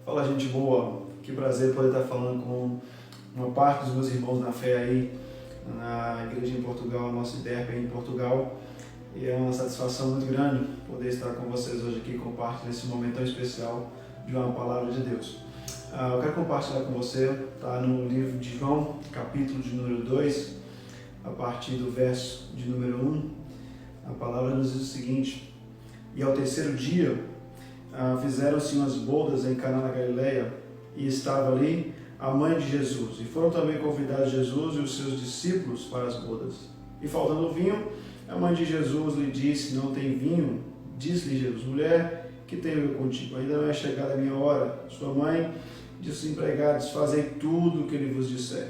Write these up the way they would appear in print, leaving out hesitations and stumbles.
Fala, gente boa, que prazer poder estar falando com uma parte dos meus irmãos na fé aí na igreja em Portugal, nosso IDERP aí em Portugal, e é uma satisfação muito grande poder estar com vocês hoje aqui compartilhando esse momento tão especial de uma palavra de Deus. Eu quero compartilhar com você, está no livro de João, capítulo de número 2, a partir do verso de número 1, a palavra nos diz o seguinte: e ao terceiro dia fizeram-se umas bodas em Caná na Galileia, e estava ali a mãe de Jesus, e foram também convidados Jesus e os seus discípulos para as bodas. E faltando vinho, a mãe de Jesus lhe disse: não tem vinho? Disse-lhe Jesus: mulher, que tenho eu contigo? Ainda não é chegada a minha hora. Sua mãe disse aos empregados: fazei tudo o que ele vos disser.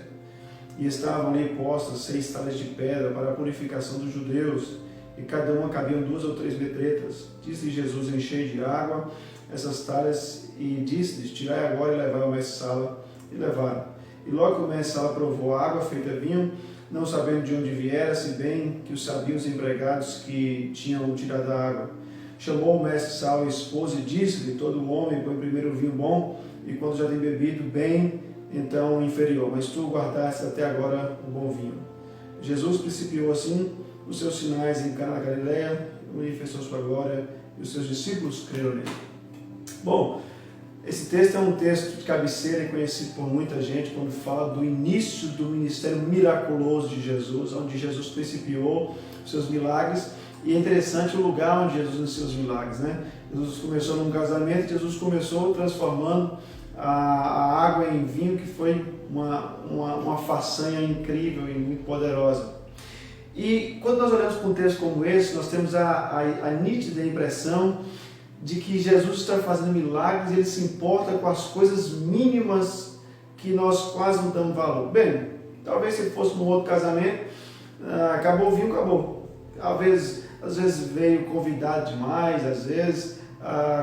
E estavam ali postas 6 talhas de pedra para a purificação dos judeus, e cada uma cabiam 2 ou 3 metretas. Disse-lhe Jesus: enchei de água essas talhas, e disse-lhes: tirai agora e levai ao mestre-sala. E levaram. E logo que o mestre-sala provou a água feita vinho, não sabendo de onde viera, se bem que o sabiam os empregados que tinham tirado a água. Chamou o mestre-sala e esposa e disse-lhe: todo homem põe primeiro o vinho bom, e quando já tem bebido bem, então o inferior. Mas tu guardaste até agora o bom vinho. Jesus principiou assim os seus sinais em Caná da Galileia, manifestou sua glória, e os seus discípulos creram nele. Bom, esse texto é um texto de cabeceira e conhecido por muita gente quando fala do início do ministério miraculoso de Jesus, onde Jesus principiou os seus milagres. E é interessante o lugar onde Jesus iniciou os milagres, né? Jesus começou num casamento, Jesus começou transformando a água em vinho, que foi uma façanha incrível e muito poderosa. E quando nós olhamos para um texto como esse, nós temos a nítida impressão de que Jesus está fazendo milagres, ele se importa com as coisas mínimas que nós quase não damos valor. Bem, talvez se fosse num outro casamento, acabou o vinho, acabou. Às vezes veio convidado demais, às vezes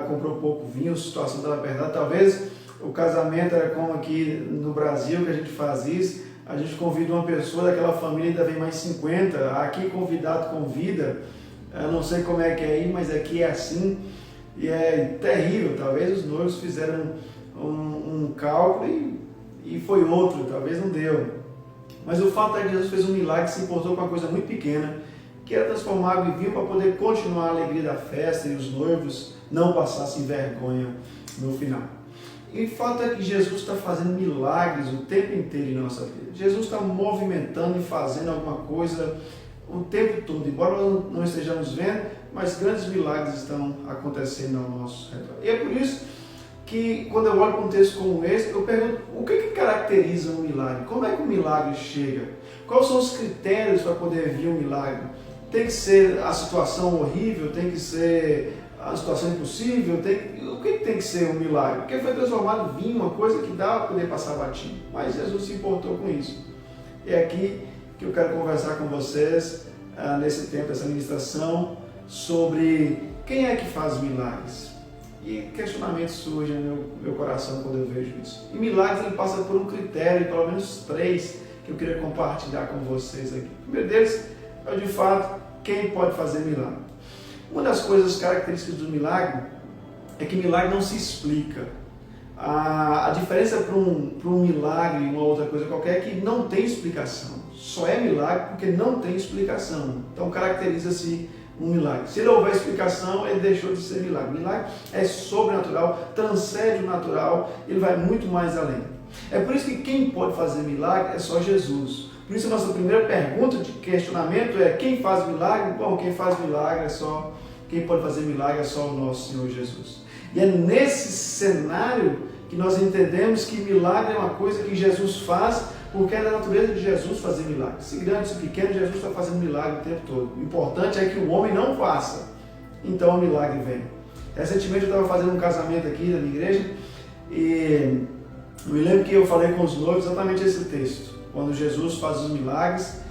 comprou pouco vinho, a situação estava apertada. Talvez o casamento era como aqui no Brasil, que a gente faz isso, a gente convida uma pessoa daquela família e ainda vem mais 50, aqui convidado convida, eu não sei como é que é aí, mas aqui é assim. E é terrível, talvez os noivos fizeram um cálculo e foi outro, talvez não deu. Mas o fato é que Jesus fez um milagre, se importou com uma coisa muito pequena, que era transformar água em vinho para poder continuar a alegria da festa e os noivos não passassem vergonha no final. E o fato é que Jesus está fazendo milagres o tempo inteiro em nossa vida. Jesus está movimentando e fazendo alguma coisa o tempo todo, embora nós não estejamos vendo, mas grandes milagres estão acontecendo ao nosso redor. E é por isso que, quando eu olho para um texto como esse, eu pergunto: o que caracteriza um milagre? Como é que um milagre chega? Quais são os critérios para poder vir um milagre? Tem que ser a situação horrível? Tem que ser a situação impossível? O que tem que ser um milagre? Porque foi transformado em vinho, uma coisa que dá para poder passar batido. Mas Jesus se importou com isso. E é aqui que eu quero conversar com vocês, nesse tempo, essa ministração, sobre quem é que faz milagres. E questionamentos surgem no meu coração quando eu vejo isso. E milagres, ele passa por um critério, pelo menos 3, que eu queria compartilhar com vocês aqui. O primeiro deles é, de fato, quem pode fazer milagre. Uma das coisas características do milagre é que milagre não se explica. A diferença para um milagre e uma outra coisa qualquer é que não tem explicação. Só é milagre porque não tem explicação. Então caracteriza-se um milagre. Se ele houver explicação, ele deixou de ser milagre. Milagre é sobrenatural, transcende o natural, ele vai muito mais além. É por isso que quem pode fazer milagre é só Jesus. Por isso a nossa primeira pergunta de questionamento é: quem faz milagre? Bom, quem faz milagre é só, quem pode fazer milagre é só o nosso Senhor Jesus. E é nesse cenário que nós entendemos que milagre é uma coisa que Jesus faz, porque é da natureza de Jesus fazer milagre. Se grande, se pequeno, Jesus está fazendo milagre o tempo todo. O importante é que o homem não faça. Então o milagre vem. Recentemente eu estava fazendo um casamento aqui na minha igreja e eu me lembro que eu falei com os noivos exatamente esse texto. Quando Jesus faz os milagres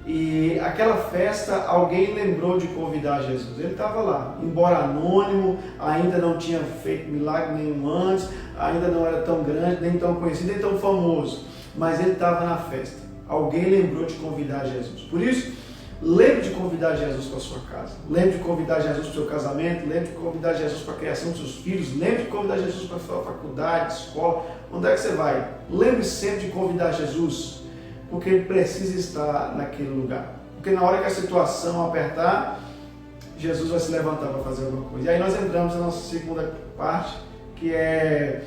e aquela festa, alguém lembrou de convidar Jesus. Ele estava lá, embora anônimo, ainda não tinha feito milagre nenhum antes, ainda não era tão grande, nem tão conhecido, nem tão famoso. Mas ele estava na festa. Alguém lembrou de convidar Jesus. Por isso, Lembre de convidar Jesus para a sua casa. Lembre de convidar Jesus para o seu casamento. Lembre de convidar Jesus para a criação dos seus filhos. Lembre de convidar Jesus para a sua faculdade, escola. Onde é que você vai? Lembre sempre de convidar Jesus, porque Ele precisa estar naquele lugar. Porque na hora que a situação apertar, Jesus vai se levantar para fazer alguma coisa. E aí nós entramos na nossa segunda parte, que é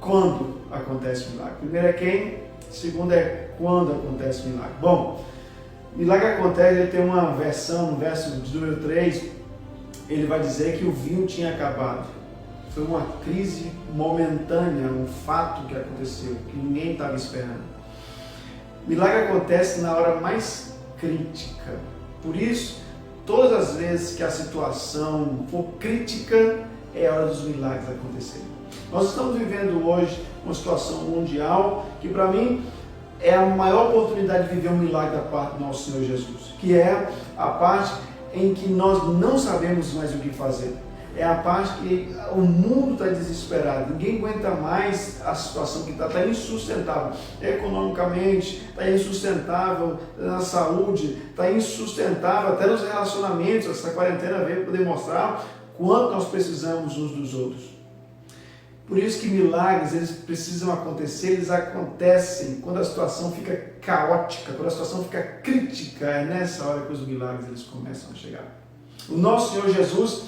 quando acontece o milagre. Primeiro é quem, segundo é quando acontece o milagre. Bom, o milagre acontece, ele tem uma versão, no verso de número 3, ele vai dizer que o vinho tinha acabado. Foi uma crise momentânea, um fato que aconteceu, que ninguém estava esperando. O milagre acontece na hora mais crítica. Por isso, todas as vezes que a situação for crítica, é a hora dos milagres acontecerem. Nós estamos vivendo hoje uma situação mundial que, para mim, é a maior oportunidade de viver um milagre da parte do nosso Senhor Jesus, que é a parte em que nós não sabemos mais o que fazer. É a parte que o mundo está desesperado, ninguém aguenta mais a situação que está insustentável, economicamente, está insustentável na saúde, está insustentável até nos relacionamentos. Essa quarentena veio para demonstrar quanto nós precisamos uns dos outros. Por isso que milagres, eles precisam acontecer, eles acontecem quando a situação fica caótica, quando a situação fica crítica. É nessa hora que os milagres eles começam a chegar. O nosso Senhor Jesus,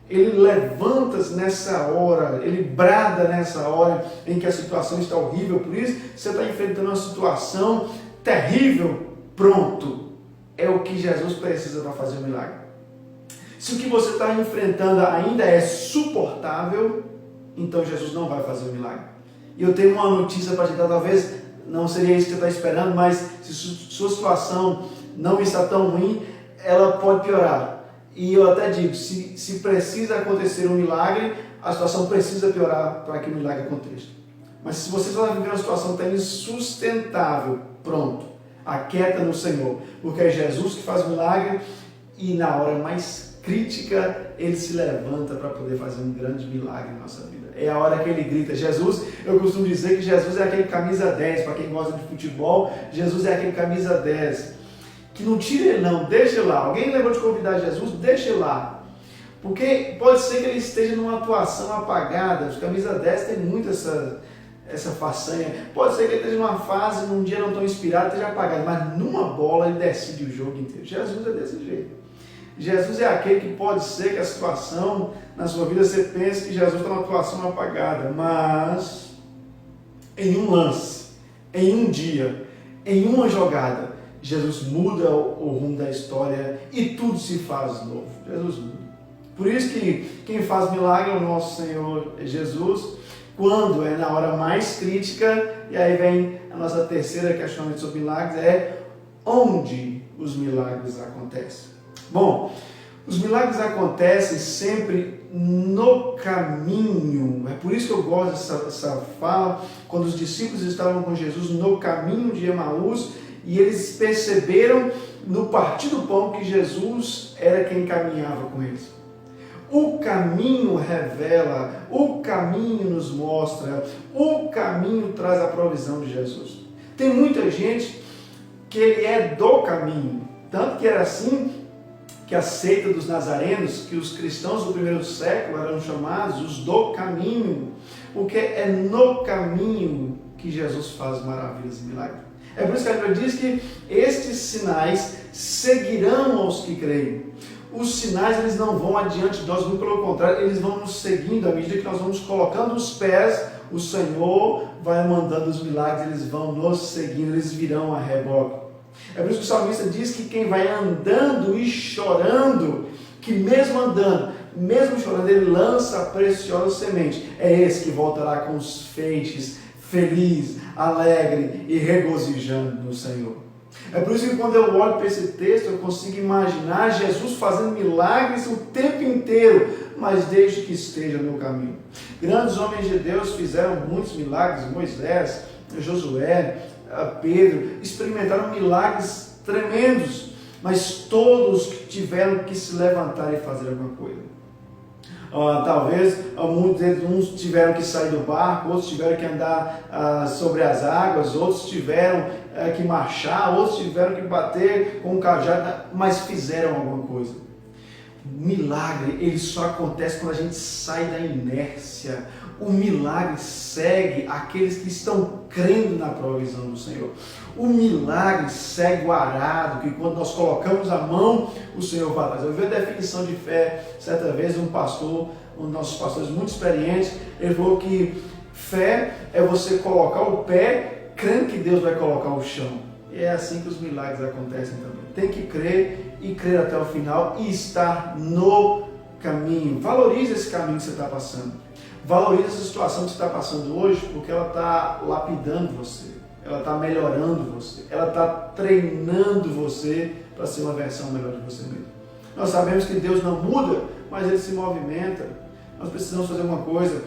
Ele levanta-se nessa hora, Ele brada nessa hora em que a situação está horrível. Por isso, você está enfrentando uma situação terrível, pronto. É o que Jesus precisa para fazer o milagre. Se o que você está enfrentando ainda é suportável, então Jesus não vai fazer o milagre. E eu tenho uma notícia para te dar, talvez não seria isso que você está esperando, mas se sua situação não está tão ruim, ela pode piorar. E eu até digo, se precisa acontecer um milagre, a situação precisa piorar para que o milagre aconteça. Mas se você está vivendo uma situação que está insustentável, pronto, aquieta no Senhor, porque é Jesus que faz o milagre e na hora mais crítica, Ele se levanta para poder fazer um grande milagre na nossa vida. É a hora que Ele grita, Jesus, eu costumo dizer que Jesus é aquele camisa 10, para quem gosta de futebol, Jesus é aquele camisa 10, que não tira Ele não, deixa Ele lá. Alguém lembrou de convidar Jesus, deixa Ele lá. Porque pode ser que Ele esteja numa atuação apagada, os camisa 10 tem muito essa façanha, pode ser que Ele esteja numa fase, num dia não tão inspirado, esteja apagado, mas numa bola Ele decide o jogo inteiro. Jesus é desse jeito. Jesus é aquele que pode ser que a situação na sua vida você pense que Jesus está numa atuação apagada, mas em um lance, em um dia, em uma jogada, Jesus muda o rumo da história e tudo se faz novo. Jesus muda. Por isso que quem faz milagre é o nosso Senhor Jesus, quando é na hora mais crítica, e aí vem a nossa terceira questionamento sobre milagres, é onde os milagres acontecem. Bom, os milagres acontecem sempre no caminho. É por isso que eu gosto dessa fala, quando os discípulos estavam com Jesus no caminho de Emaús, e eles perceberam no partir do pão que Jesus era quem caminhava com eles. O caminho revela, o caminho nos mostra, o caminho traz a provisão de Jesus. Tem muita gente que ele é do caminho, tanto que era assim que a seita dos nazarenos, que os cristãos do primeiro século eram chamados os do caminho, porque é no caminho que Jesus faz maravilhas e milagres. É por isso que a Bíblia diz que estes sinais seguirão aos que creem. Os sinais eles não vão adiante de nós, muito pelo contrário, eles vão nos seguindo à medida que nós vamos colocando os pés, o Senhor vai mandando os milagres, eles vão nos seguindo, eles virão a reboque. É por isso que o salmista diz que quem vai andando e chorando, que mesmo andando, mesmo chorando, ele lança a preciosa semente. É esse que voltará com os feixes, feliz, alegre e regozijando no Senhor. É por isso que quando eu olho para esse texto, eu consigo imaginar Jesus fazendo milagres o tempo inteiro, mas desde que esteja no caminho. Grandes homens de Deus fizeram muitos milagres, Moisés, Josué, Pedro, experimentaram milagres tremendos, mas todos tiveram que se levantar e fazer alguma coisa. Talvez muitos deles, uns tiveram que sair do barco, outros tiveram que andar sobre as águas, outros tiveram que marchar, outros tiveram que bater com o cajado, mas fizeram alguma coisa. O milagre, ele só acontece quando a gente sai da inércia. O milagre segue aqueles que estão crendo na provisão do Senhor. O milagre segue o arado, que quando nós colocamos a mão, o Senhor vai fazer. Eu vi a definição de fé, certa vez um pastor, um dos nossos pastores muito experientes, ele falou que fé é você colocar o pé, crendo que Deus vai colocar o chão. E é assim que os milagres acontecem também. Tem que crer e crer até o final e estar no caminho. Valorize esse caminho que você está passando. Valorize essa situação que você está passando hoje, porque ela está lapidando você, ela está melhorando você, ela está treinando você para ser uma versão melhor de você mesmo. Nós sabemos que Deus não muda, mas Ele se movimenta. Nós precisamos fazer uma coisa.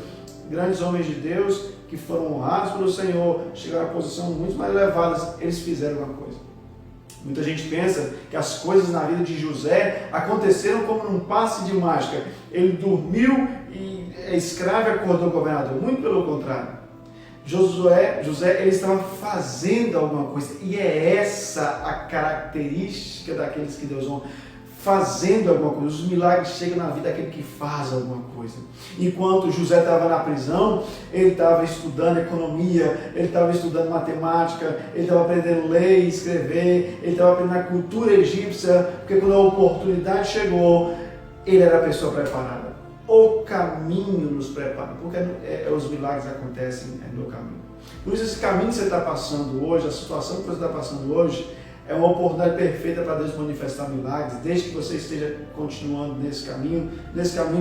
Grandes homens de Deus que foram honrados pelo Senhor, chegaram a posições muito mais elevadas, eles fizeram uma coisa. Muita gente pensa que as coisas na vida de José aconteceram como num passe de mágica. Ele dormiu e é escravo e acordou governador. Muito pelo contrário. José ele estava fazendo alguma coisa. E é essa a característica daqueles que Deus honra. Fazendo alguma coisa. Os milagres chegam na vida daquele que faz alguma coisa. Enquanto José estava na prisão, ele estava estudando economia, ele estava estudando matemática, ele estava aprendendo ler e escrever, ele estava aprendendo a cultura egípcia, porque quando a oportunidade chegou, ele era a pessoa preparada. O caminho nos prepara, porque os milagres acontecem no caminho. Por isso esse caminho que você está passando hoje, a situação que você está passando hoje, é uma oportunidade perfeita para Deus manifestar milagres, desde que você esteja continuando nesse caminho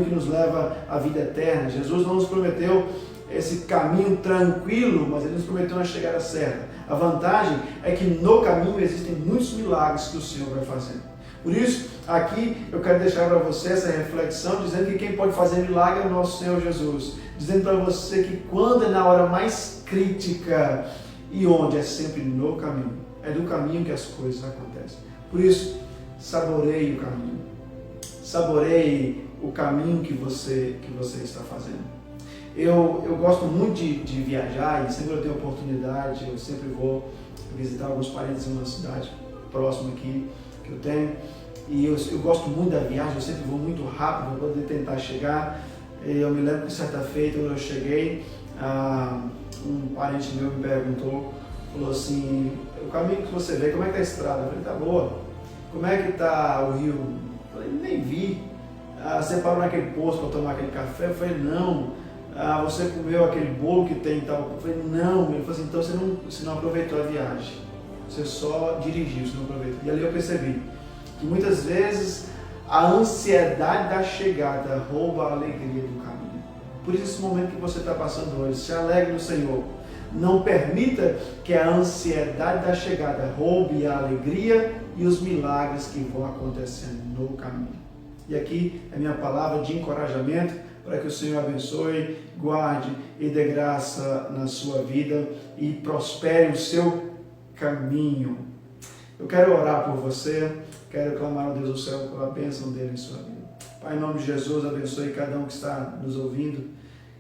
que nos leva à vida eterna. Jesus não nos prometeu esse caminho tranquilo, mas Ele nos prometeu uma chegada certa. A vantagem é que no caminho existem muitos milagres que o Senhor vai fazendo. Por isso, aqui eu quero deixar para você essa reflexão, dizendo que quem pode fazer milagre é o nosso Senhor Jesus. Dizendo para você que quando é na hora mais crítica e onde é sempre no caminho. É do caminho que as coisas acontecem. Por isso, saboreie o caminho. Saboreie o caminho que você está fazendo. Eu gosto muito de viajar e sempre eu tenho oportunidade, eu sempre vou visitar alguns parentes em uma cidade próxima aqui que eu tenho. E eu gosto muito da viagem, eu sempre vou muito rápido para poder tentar chegar. Eu me lembro que certa feita, quando eu cheguei, um parente meu me perguntou, falou assim, o caminho que você vê, como é que tá a estrada? Eu falei, tá boa. Como é que tá o rio? Eu falei, nem vi. Você parou naquele posto para tomar aquele café? Eu falei, não. Você comeu aquele bolo que tem e tal? Eu falei, não. Ele falou assim, então você não aproveitou a viagem. Você só dirigiu, você não aproveitou. E ali eu percebi que muitas vezes a ansiedade da chegada rouba a alegria do caminho. Por isso esse momento que você está passando hoje, se alegre no Senhor. Não permita que a ansiedade da chegada roube a alegria e os milagres que vão acontecendo no caminho. E aqui é minha palavra de encorajamento para que o Senhor abençoe, guarde e dê graça na sua vida e prospere o seu caminho. Eu quero orar por você, quero clamar ao Deus do céu pela bênção dele em sua vida. Pai, em nome de Jesus, abençoe cada um que está nos ouvindo,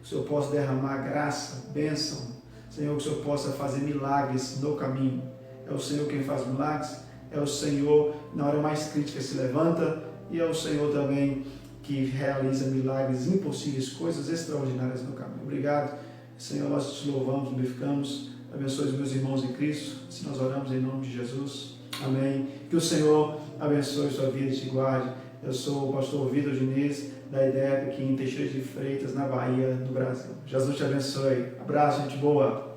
que o Senhor possa derramar graça, bênção. Senhor, que o Senhor possa fazer milagres no caminho. É o Senhor quem faz milagres, é o Senhor, na hora mais crítica, se levanta, e é o Senhor também que realiza milagres impossíveis, coisas extraordinárias no caminho. Obrigado, Senhor, nós te louvamos, glorificamos, abençoe os meus irmãos em Cristo, se nós oramos em nome de Jesus. Amém. Que o Senhor abençoe sua vida e te guarde. Eu sou o pastor Vitor Diniz, da IDEB aqui em Teixeira de Freitas, na Bahia, no Brasil. Jesus te abençoe. Abraço, gente boa.